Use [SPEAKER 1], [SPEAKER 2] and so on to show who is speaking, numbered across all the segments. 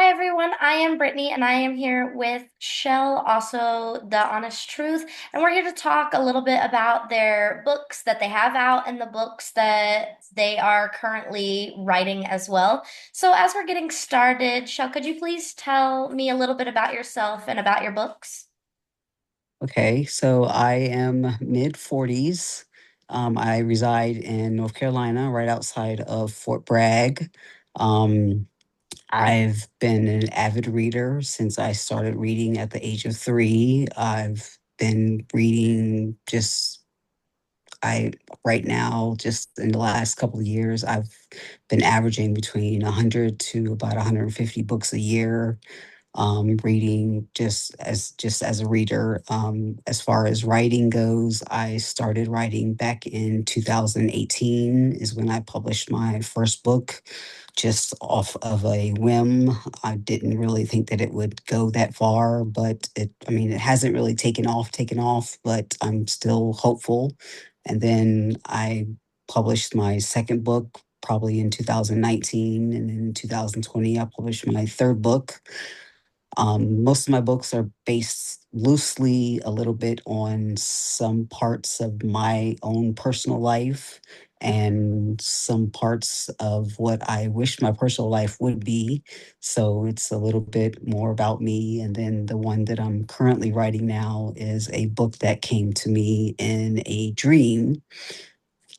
[SPEAKER 1] Hi everyone, I am Brittany and I am here with Shell, also The Honest Truth, and we're here to talk a little bit about their books that they have out and the books that they are currently writing as well. So as we're getting started, Shell, could you please tell me a little bit about yourself and about your books?
[SPEAKER 2] Okay, so I am mid 40s. I reside in North Carolina, right outside of Fort Bragg. Um, I've been an avid reader since I started reading at the age of 3. I've been reading I right now, just in the last couple of years, I've been averaging between 100 to about 150 books a year, reading just as a reader. As far as writing goes, I started writing back in 2018 is when I published my first book, just off of a whim. I didn't really think that it would go that far, but it hasn't really taken off, but I'm still hopeful. And then I published my second book probably in 2019, and then in 2020 I published my third book. Most of my books are based loosely a little bit on some parts of my own personal life and some parts of what I wish my personal life would be. So it's a little bit more about me. And then the one that I'm currently writing now is a book that came to me in a dream,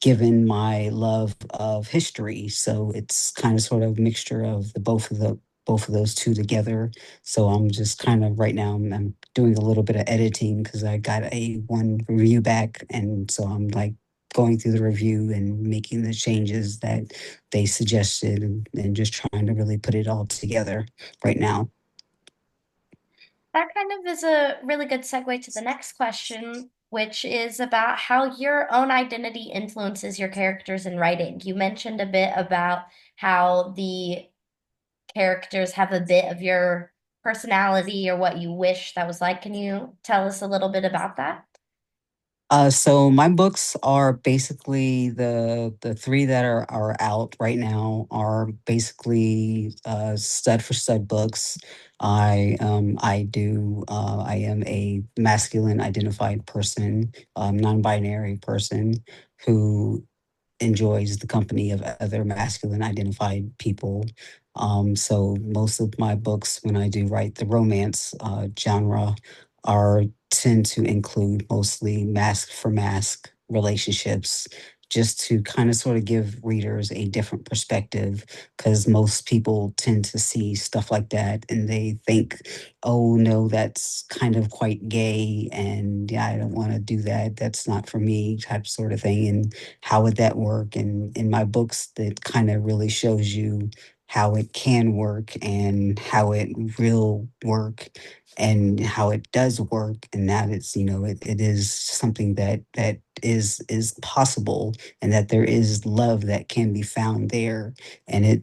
[SPEAKER 2] given my love of history. So it's kind of sort of a mixture of the both of those two together. So I'm just kind of right now I'm doing a little bit of editing because I got a one review back, and so I'm like going through the review and making the changes that they suggested, and just trying to really put it all together right now.
[SPEAKER 1] That kind of is a really good segue to the next question, which is about how your own identity influences your characters in writing. You mentioned a bit about how the characters have a bit of your personality or what you wish that was like. Can you tell us a little bit about that?
[SPEAKER 2] So my books are basically the three that are out right now are basically stud for stud books. I am a masculine identified person, non-binary person who enjoys the company of other masculine identified people. So most of my books, when I do write the romance genre, are tend to include mostly mask for mask relationships, just to kind of sort of give readers a different perspective, because most people tend to see stuff like that and they think, oh no, that's kind of quite gay, and yeah, I don't want to do that, that's not for me, type sort of thing. And how would that work? And in my books, that kind of really shows you how it can work and how it will work and how it does work, and that it is something that is possible, and that there is love that can be found there. And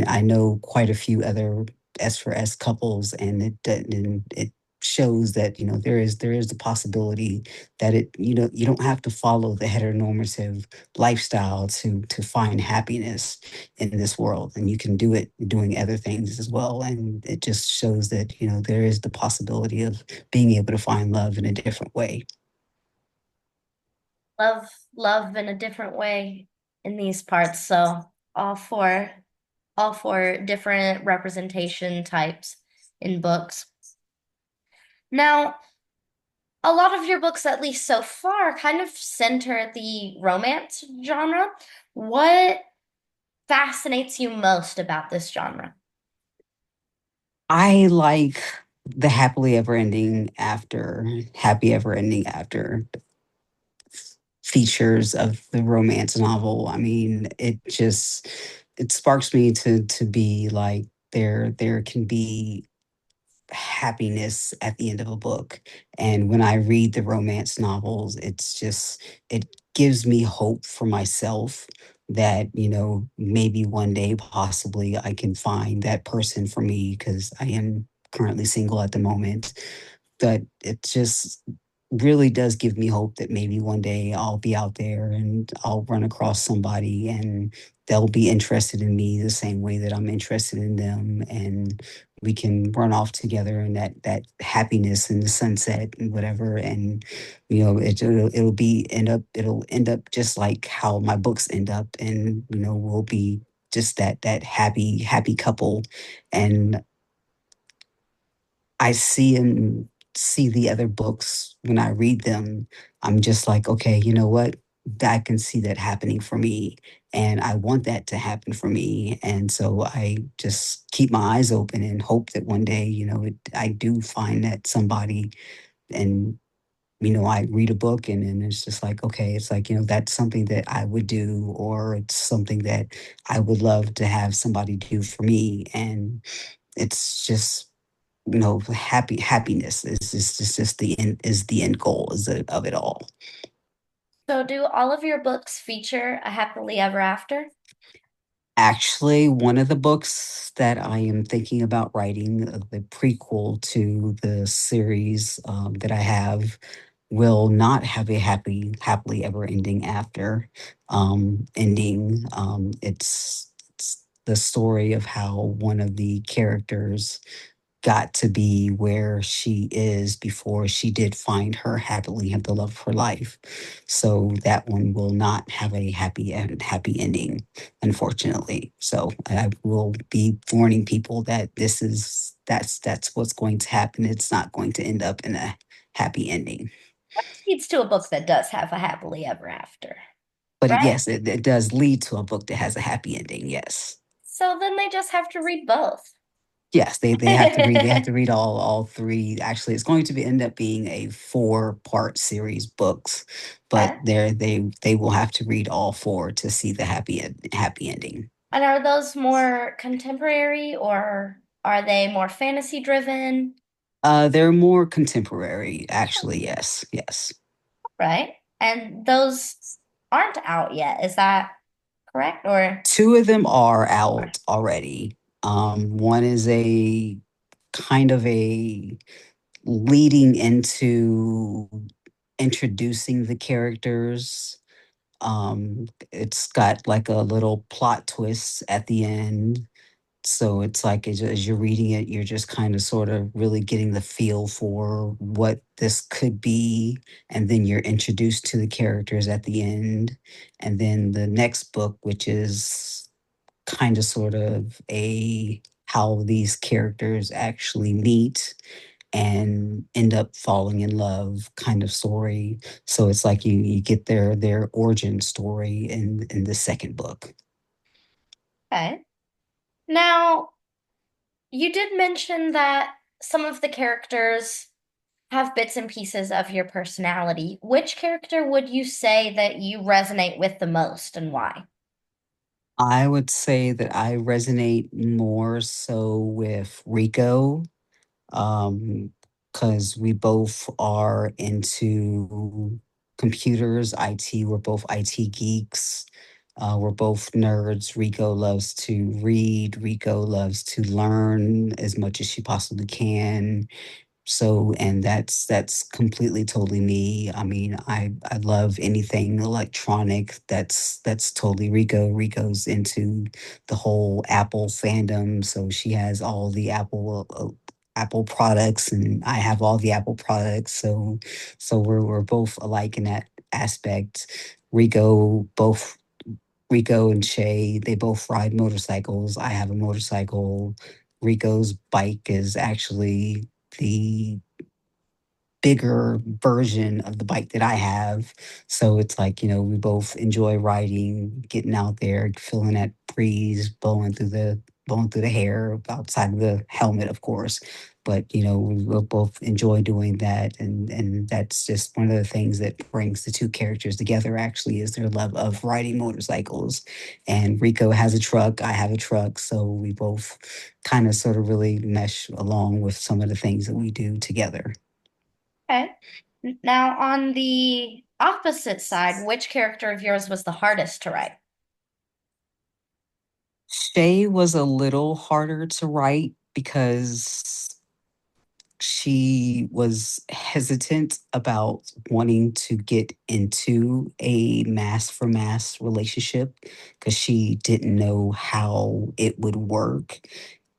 [SPEAKER 2] I know quite a few other S for S couples, and it shows that there is the possibility that you don't have to follow the heteronormative lifestyle to find happiness in this world, and you can do it doing other things as well. And it just shows that there is the possibility of being able to find love in a different way.
[SPEAKER 1] Love, love in a different way in these parts. So all for all for different representation types in books. Now, a lot of your books, at least so far, kind of center the romance genre. What fascinates you most about this genre?
[SPEAKER 2] I like the happy ever ending after features of the romance novel. I mean, it sparks me to be like, there can be happiness at the end of a book. And when I read the romance novels, it gives me hope for myself that, maybe one day possibly I can find that person for me, because I am currently single at the moment. But it's just really does give me hope that maybe one day I'll be out there and I'll run across somebody and they'll be interested in me the same way that I'm interested in them, and we can run off together in that happiness and the sunset and whatever. And it'll end up just like how my books end up, and we'll be just that happy couple. And I see the other books when I read them. I'm just like, okay, you know what? I can see that happening for me, and I want that to happen for me. And so I just keep my eyes open and hope that one day, I do find that somebody, and I read a book, and then it's just like, okay, it's like, that's something that I would do, or it's something that I would love to have somebody do for me. And it's just happiness is just the end goal of it all.
[SPEAKER 1] So, do all of your books feature a happily ever after?
[SPEAKER 2] Actually, one of the books that I am thinking about writing, the prequel to the series that I have, will not have a happily ever ending after ending. It's the story of how one of the characters got to be where she is before she did find her happily have the love of her life. So that one will not have a happy ending, unfortunately. So I will be warning people that that's what's going to happen. It's not going to end up in a happy ending.
[SPEAKER 1] Leads to a book that does have a happily ever after,
[SPEAKER 2] But
[SPEAKER 1] right?
[SPEAKER 2] yes, it does lead to a book that has a happy ending. Yes.
[SPEAKER 1] So then they just have to read both.
[SPEAKER 2] Yes, they have to read all three. Actually, it's going to be end up being a four-part series books, but
[SPEAKER 1] Okay.
[SPEAKER 2] they will have to read all four to see the happy ending.
[SPEAKER 1] And are those more contemporary or are they more fantasy driven?
[SPEAKER 2] They're more contemporary, actually. Yes, yes.
[SPEAKER 1] Right? And those aren't out yet. Is that correct? Or
[SPEAKER 2] Two of them are out already. One is a kind of a leading into introducing the characters. It's got like a little plot twist at the end. So it's like as you're reading it, you're just kind of sort of really getting the feel for what this could be. And then you're introduced to the characters at the end. And then the next book, which is kind of sort of a how these characters actually meet and end up falling in love kind of story. So it's like you get their origin story in the second book.
[SPEAKER 1] okay. Now, you did mention that some of the characters have bits and pieces of your personality. Which character would you say that you resonate with the most and why?
[SPEAKER 2] I would say that I resonate more so with Rico, um, because we both are into computers, IT. We're both IT geeks. We're both nerds. Rico loves to read. Rico loves to learn as much as she possibly can. So, and that's completely totally me. I mean, I love anything electronic. That's totally Rico. Rico's into the whole Apple fandom, so she has all the Apple products, and I have all the Apple products. So we're both alike in that aspect. Rico and Shay, they both ride motorcycles. I have a motorcycle. Rico's bike is actually the bigger version of the bike that I have. So it's like, we both enjoy riding, getting out there, feeling that breeze blowing through the hair outside of the helmet, of course. But we will both enjoy doing that, and that's just one of the things that brings the two characters together. Actually, is their love of riding motorcycles. And Rico has a truck, I have a truck, so we both kind of sort of really mesh along with some of the things that we do together.
[SPEAKER 1] Okay. Now, on the opposite side, which character of yours was the hardest to write?
[SPEAKER 2] Shay was a little harder to write because she was hesitant about wanting to get into a mass for mass relationship because she didn't know how it would work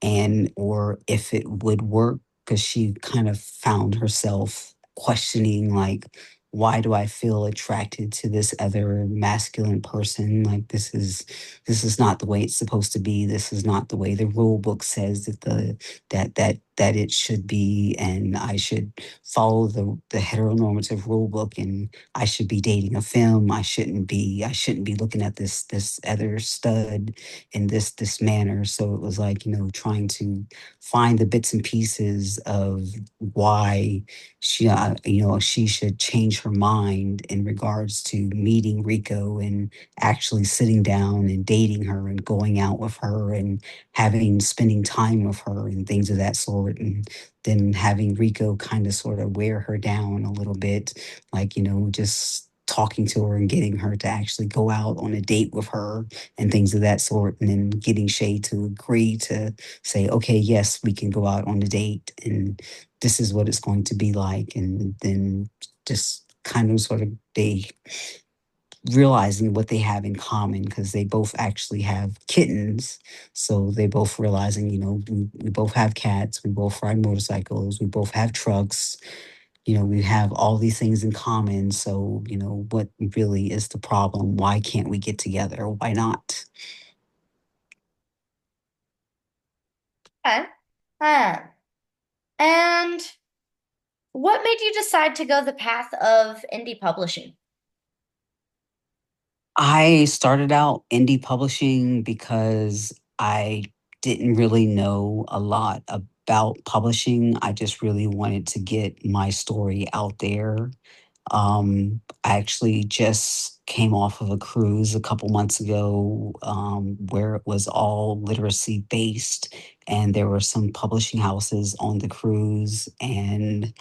[SPEAKER 2] and or if it would work because she kind of found herself questioning like why do I feel attracted to this other masculine person? Like this is not the way it's supposed to be. This is not the way the rule book says that it should be, and I should follow the heteronormative rule book, and I should be dating a femme. I shouldn't be looking at this other stud in this manner. So it was like, trying to find the bits and pieces of why she should change her mind in regards to meeting Rico and actually sitting down and dating her and going out with her and spending time with her and things of that sort. And then having Rico kind of sort of wear her down a little bit, like, just talking to her and getting her to actually go out on a date with her and things of that sort. And then getting Shay to agree to say, okay, yes, we can go out on a date and this is what it's going to be like. And then just kind of sort of they realizing what they have in common because they both actually have kittens. So they both realizing, we both have cats, we both ride motorcycles, we both have trucks, we have all these things in common. So, what really is the problem? Why can't we get together? Why not?
[SPEAKER 1] Okay. Uh, and what made you decide to go the path of indie publishing?
[SPEAKER 2] I started out indie publishing because I didn't really know a lot about publishing. I just really wanted to get my story out there. I actually just came off of a cruise a couple months ago where it was all literacy based, and there were some publishing houses on the cruise, and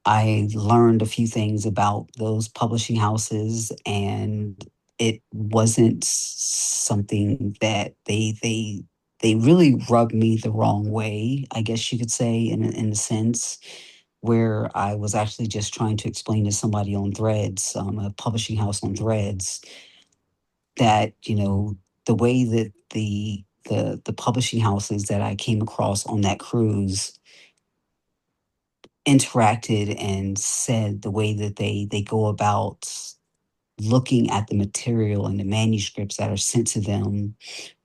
[SPEAKER 2] I learned a few things about those publishing houses, and it wasn't something that they really rubbed me the wrong way, I guess you could say, in a sense, where I was actually just trying to explain to somebody on Threads, a publishing house on Threads, that the way that the publishing houses that I came across on that cruise interacted and said the way that they go about looking at the material and the manuscripts that are sent to them.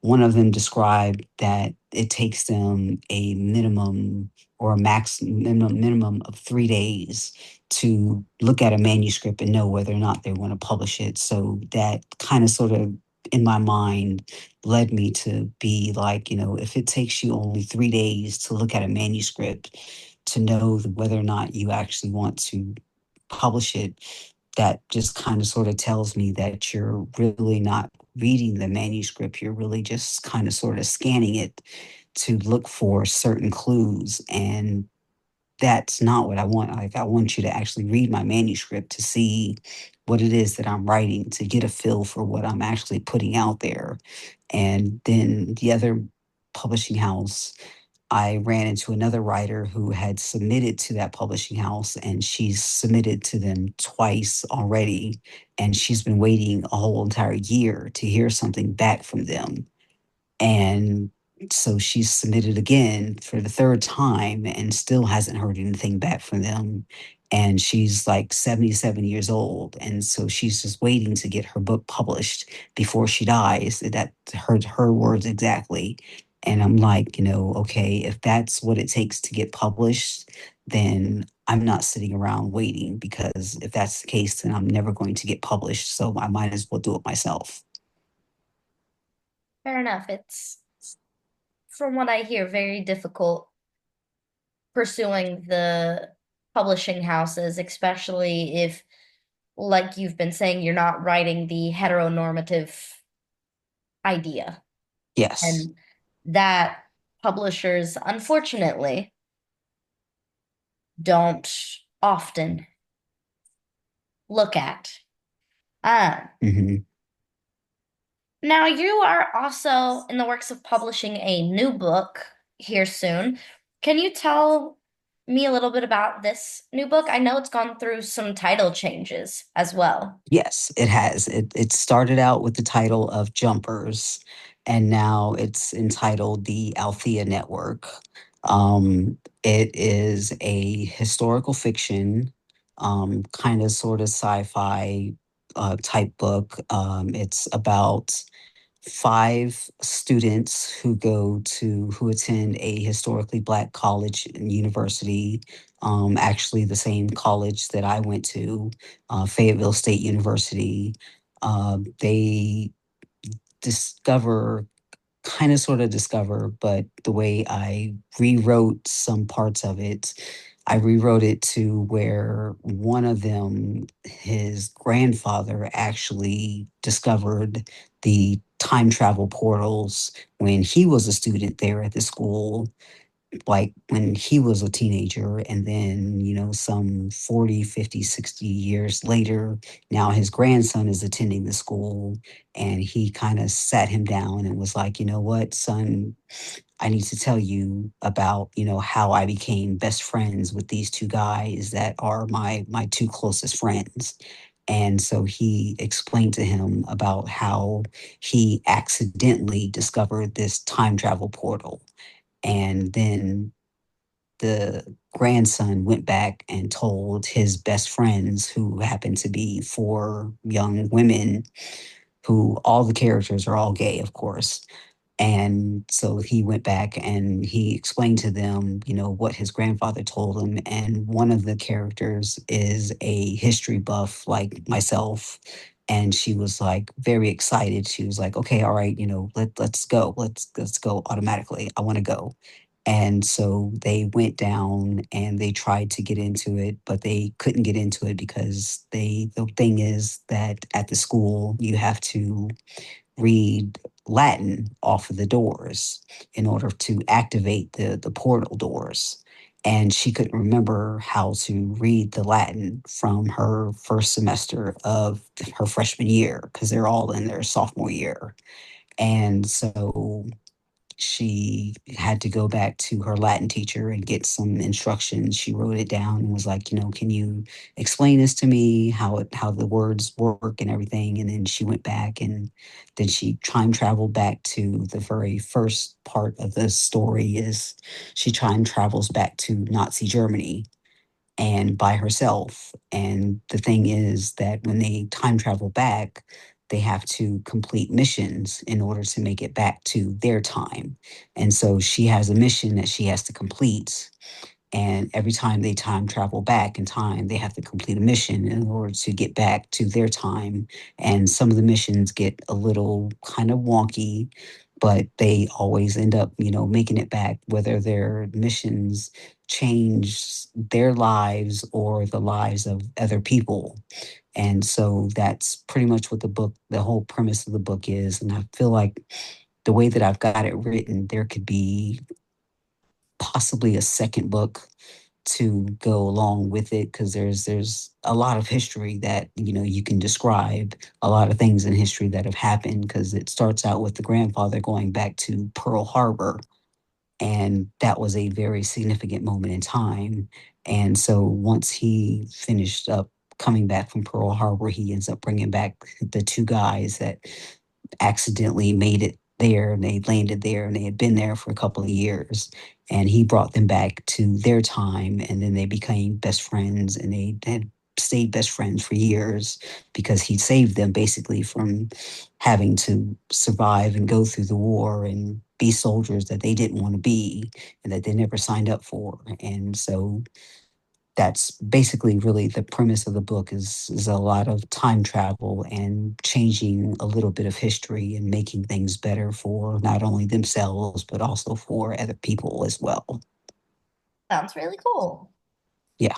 [SPEAKER 2] One of them described that it takes them a minimum or a minimum of 3 days to look at a manuscript and know whether or not they want to publish it. So that kind of sort of in my mind led me to be like, if it takes you only 3 days to look at a manuscript to know whether or not you actually want to publish it, that just kind of sort of tells me that you're really not reading the manuscript. You're really just kind of sort of scanning it to look for certain clues. And that's not what I want. Like, I want you to actually read my manuscript to see what it is that I'm writing, to get a feel for what I'm actually putting out there. And then the other publishing house, I ran into another writer who had submitted to that publishing house, and she's submitted to them twice already. And she's been waiting a whole entire year to hear something back from them. And so she's submitted again for the third time and still hasn't heard anything back from them. And she's like 77 years old. And so she's just waiting to get her book published before she dies. That her words exactly. And I'm like, okay, if that's what it takes to get published, then I'm not sitting around waiting, because if that's the case, then I'm never going to get published. So I might as well do it myself.
[SPEAKER 1] Fair enough. It's, from what I hear, very difficult pursuing the publishing houses, especially if, like you've been saying, you're not writing the heteronormative idea.
[SPEAKER 2] Yes.
[SPEAKER 1] And that publishers, unfortunately, don't often look at. Uh,
[SPEAKER 2] Hmm.
[SPEAKER 1] Now, you are also in the works of publishing a new book here soon. Can you tell me a little bit about this new book? I know it's gone through some title changes as well.
[SPEAKER 2] Yes, it has. It started out with the title of Jumpers, and now it's entitled The Althea Network. It is a historical fiction, kind of sort of sci-fi type book. It's about five students who attend a historically black college and university, actually the same college that I went to, Fayetteville State University. They discover kind of sort of discover, but the way I rewrote some parts of it, I rewrote it to where one of them, his grandfather, actually discovered the time travel portals when he was a student there at the school, like when he was a teenager. And then, some 40, 50, 60 years later, now his grandson is attending the school, and he kind of sat him down and was like, you know what, son, I need to tell you about, how I became best friends with these two guys that are my two closest friends. And so he explained to him about how he accidentally discovered this time travel portal. And then the grandson went back and told his best friends, who happened to be four young women, who all the characters are all gay, of course. And so he went back and he explained to them, what his grandfather told him. And one of the characters is a history buff like myself. And she was like very excited. She was like, okay, all right, let's go. Let's go automatically. I want to go. And so they went down and they tried to get into it, but they couldn't get into it because the thing is that at the school you have to read Latin off of the doors in order to activate the portal doors. And she couldn't remember how to read the Latin from her first semester of her freshman year because they're all in their sophomore year. And so she had to go back to her Latin teacher and get some instructions. She wrote it down and was like, can you explain this to me, how the words work and everything? And then she went back and then she time traveled back to the very first part of the story is she time travels back to Nazi Germany and by herself. And the thing is that when they time travel back, they have to complete missions in order to make it back to their time. And so she has a mission that she has to complete. And every time they time travel back in time, they have to complete a mission in order to get back to their time. And some of the missions get a little kind of wonky, but they always end up, making it back, whether their missions change their lives or the lives of other people. And so that's pretty much what the whole premise of the book is. And I feel like the way that I've got it written, there could be possibly a second book to go along with it because there's a lot of history that you can describe a lot of things in history that have happened because it starts out with the grandfather going back to Pearl Harbor, and that was a very significant moment in time. And so once he finished up coming back from Pearl Harbor, he ends up bringing back the two guys that accidentally made it there and they landed there and they had been there for a couple of years, and he brought them back to their time, and then they became best friends and they had stayed best friends for years because he saved them basically from having to survive and go through the war and be soldiers that they didn't want to be and that they never signed up for. And so that's basically really the premise of the book is a lot of time travel and changing a little bit of history and making things better for not only themselves but also for other people as well.
[SPEAKER 1] Sounds really cool.
[SPEAKER 2] Yeah.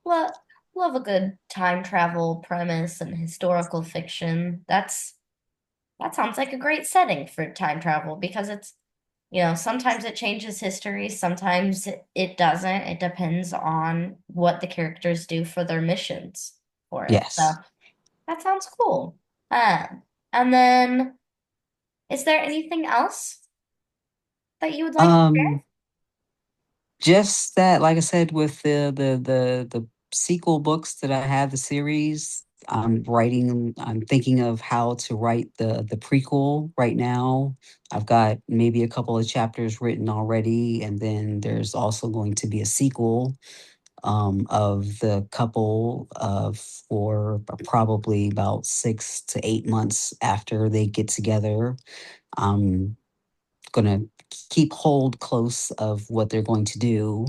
[SPEAKER 1] Well, love a good time travel premise and historical fiction. That sounds like a great setting for time travel because sometimes it changes history, sometimes it doesn't. It depends on what the characters do for their missions for it. So
[SPEAKER 2] Yes.
[SPEAKER 1] that sounds cool. And then is there anything else that you would like to
[SPEAKER 2] Um
[SPEAKER 1] share?
[SPEAKER 2] Just that, like I said, with the sequel books that I have, the series, I'm thinking of how to write the prequel right now. I've got maybe a couple of chapters written already, and then there's also going to be a sequel of the couple of for probably about 6 to 8 months after they get together. I'm gonna keep hold close of what they're going to do,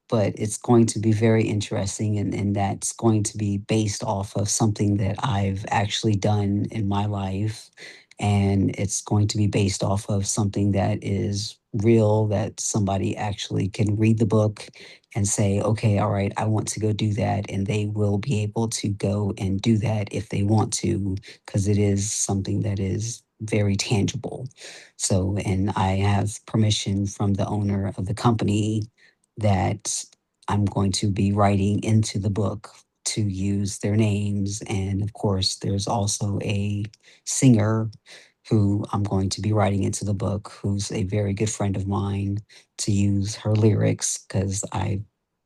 [SPEAKER 2] but it's going to be very interesting, and that's going to be based off of something that I've actually done in my life. And it's going to be based off of something that is real, that somebody actually can read the book and say, okay, all right, I want to go do that. And they will be able to go and do that if they want to, because it is something that is very tangible. So, and I have permission from the owner of the company that I'm going to be writing into the book to use their names. And of course, there's also a singer who I'm going to be writing into the book, who's a very good friend of mine, to use her lyrics because I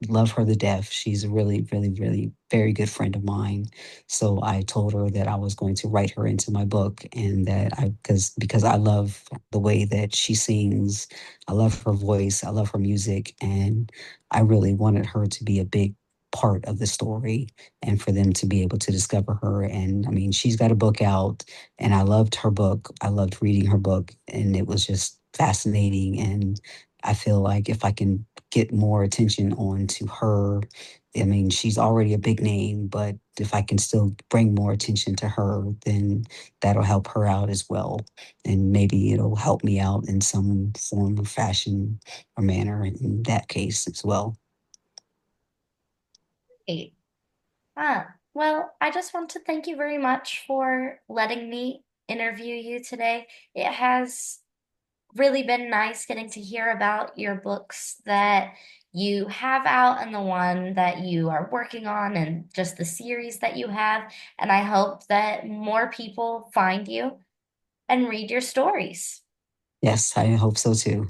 [SPEAKER 2] love her to death. She's a really, really, really very good friend of mine. So I told her that I was going to write her into my book, and that I because I love the way that she sings. I love her voice. I love her music, and I really wanted her to be a big part of the story and for them to be able to discover her. And I mean, she's got a book out, and I loved her book. I loved reading her book, and it was just fascinating. And I feel like if I can get more attention on to her, I mean, she's already a big name, but if I can still bring more attention to her, then that'll help her out as well. And maybe it'll help me out in some form or fashion or manner in that case as well.
[SPEAKER 1] Great. Well, I just want to thank you very much for letting me interview you today. It has really been nice getting to hear about your books that you have out and the one that you are working on and just the series that you have. And I hope that more people find you and read your stories.
[SPEAKER 2] Yes, I hope so too.